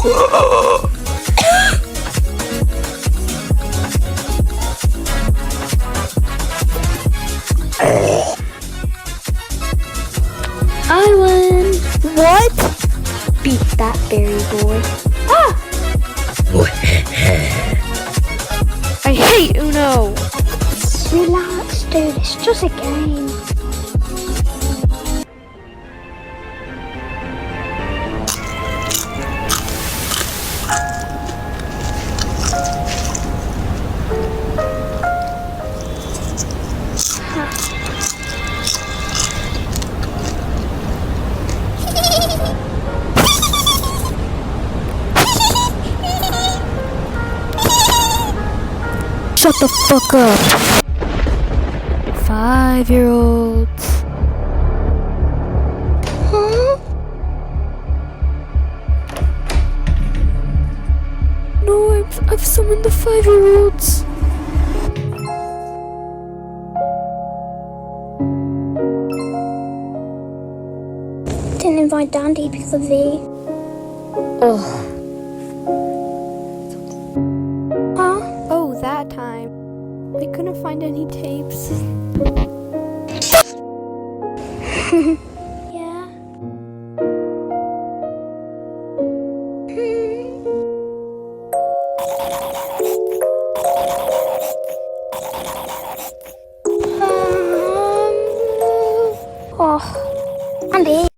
I win. What? Beat that berry boy. Ah! I hate Uno. Relax, dude. It's just a game. Shut the fuck up. 5-year-olds. Huh? No, I've summoned the 5-year-olds. Didn't invite Dandy because of V. Ugh. Huh? Oh, that time. I couldn't find any tapes. Yeah. Oh, Andy.